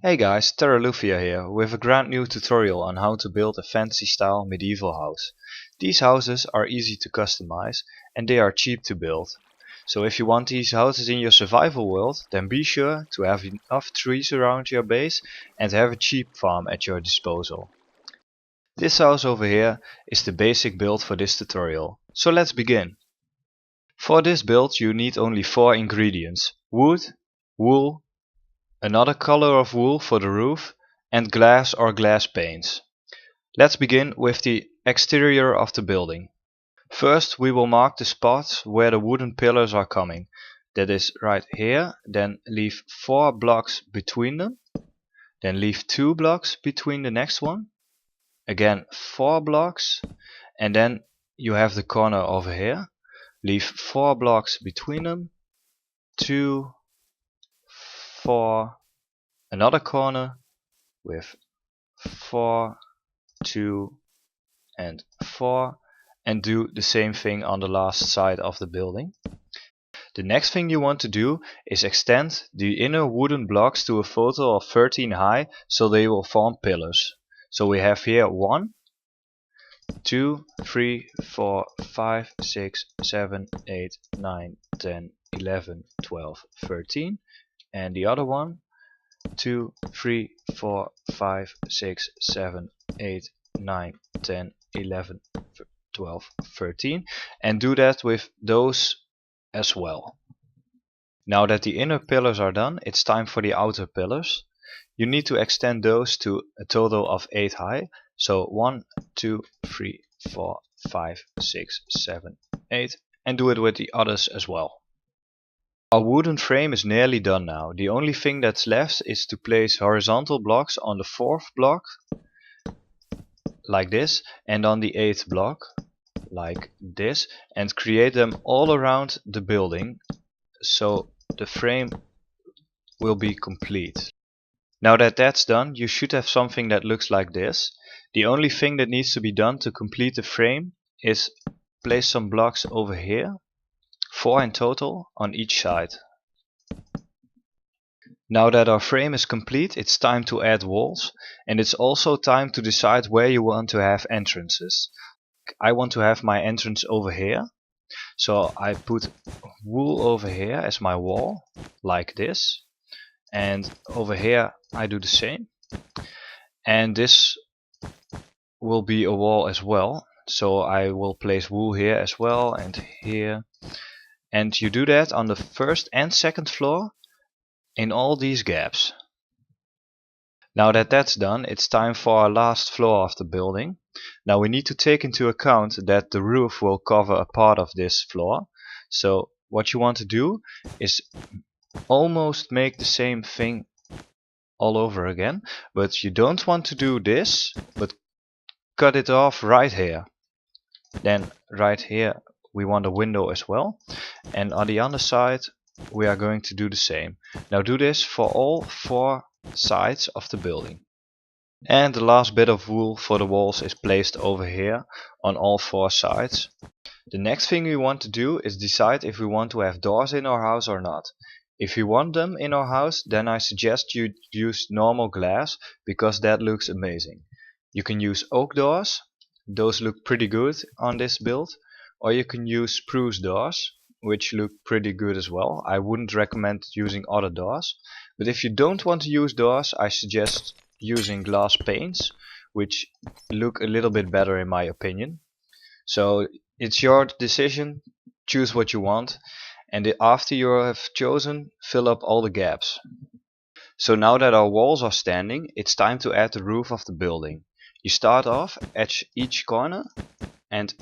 Hey guys, TerraLufia here with a brand new tutorial on how to build a fantasy style medieval house. These houses are easy to customize and they are cheap to build. So if you want these houses in your survival world, then be sure to have enough trees around your base and have a cheap farm at your disposal. This house over here is the basic build for this tutorial. So let's begin. For this build you need only 4 ingredients: wood, wool, another color of wool for the roof, and glass or glass panes. Let's begin with the exterior of the building. First we will mark the spots where the wooden pillars are coming. That is right here, then leave 4 blocks between them, then leave 2 blocks between the next one, again 4 blocks, and then you have the corner over here. Leave 4 blocks between them, 2, 4, another corner with 4, 2 and 4, and do the same thing on the last side of the building. The next thing you want to do is extend the inner wooden blocks to a total of 13 high, so they will form pillars. So we have here 1, 2, 3, 4, 5, 6, 7, 8, 9, 10, 11, 12, 13, and the other one 2, 3, 4, 5, 6, 7, 8, 9, 10, 11, 12, 13, and do that with those as well. Now that the inner pillars are done, it's time for the outer pillars. You need to extend those to a total of 8 high. So 1, 2, 3, 4, 5, 6, 7, 8, and do it with the others as well. Our wooden frame is nearly done now. The only thing that's left is to place horizontal blocks on the 4th block, like this, and on the 8th block, like this, and create them all around the building, so the frame will be complete. Now that that's done, you should have something that looks like this. The only thing that needs to be done to complete the frame is place some blocks over here, 4 in total on each side. Now that our frame is complete, it's time to add walls, and it's also time to decide where you want to have entrances. I want to have my entrance over here, so I put wool over here as my wall, like this, and over here I do the same, and this will be a wall as well, so I will place wool here as well and here. And you do that on the 1st and 2nd floor in all these gaps. Now that that's done, it's time for our last floor of the building. Now we need to take into account that the roof will cover a part of this floor. So what you want to do is almost make the same thing all over again, but you don't want to do this, but cut it off right here. Then right here we want a window as well, and on the other side we are going to do the same. Now do this for all 4 sides of the building. And the last bit of wool for the walls is placed over here on all 4 sides. The next thing we want to do is decide if we want to have doors in our house or not. If you want them in our house, then I suggest you use normal glass, because that looks amazing. You can use oak doors, those look pretty good on this build, or you can use spruce doors, which look pretty good as well. I wouldn't recommend using other doors, but if you don't want to use doors, I suggest using glass panes, which look a little bit better in my opinion. So it's your decision, choose what you want, and after you have chosen, fill up all the gaps. So now that our walls are standing, it's time to add the roof of the building. You start off at each corner and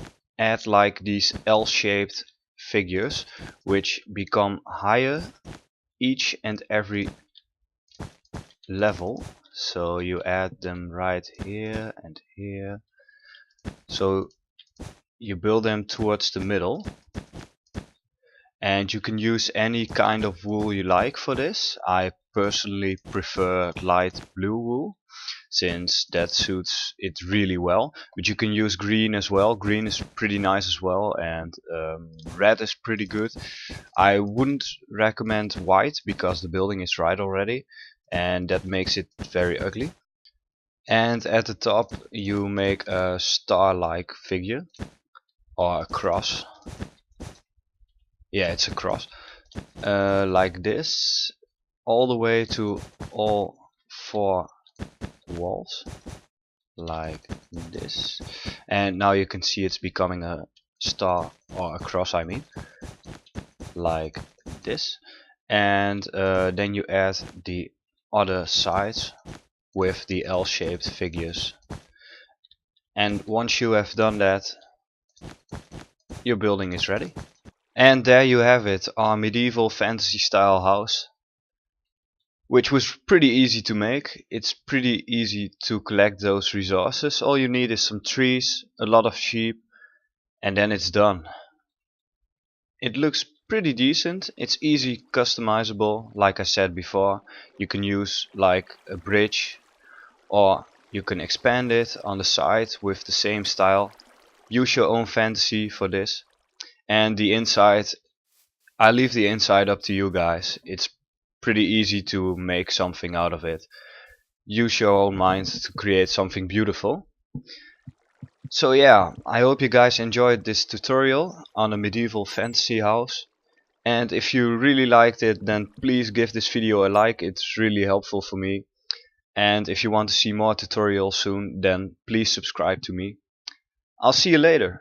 add like these L-shaped figures, which become higher each and every level. So you add them right here and here, so you build them towards the middle, and you can use any kind of wool you like for this. I personally prefer light blue wool, since that suits it really well, but you can use green as well. Green is pretty nice as well, and red is pretty good. I wouldn't recommend white because the building is right already, and that makes it very ugly. And at the top you make a star-like figure, or a cross. Yeah, it's a cross. Like this, all the way to all 4 walls, like this. And now you can see it's becoming a star, or a cross I mean, like this. And then you add the other sides with the L-shaped figures. And once you have done that, your building is ready. And there you have it, our medieval fantasy style house, which was pretty easy to make. It's pretty easy to collect those resources. All you need is some trees, a lot of sheep, and then it's done. It looks pretty decent. It's easy customizable, like I said before. You can use like a bridge, or you can expand it on the side with the same style. Use your own fantasy for this. And the inside, I leave the inside up to you guys. It's pretty easy to make something out of it. Use your own mind to create something beautiful. So yeah, I hope you guys enjoyed this tutorial on a medieval fantasy house. And if you really liked it, then please give this video a like, it's really helpful for me. And if you want to see more tutorials soon, then please subscribe to me. I'll see you later.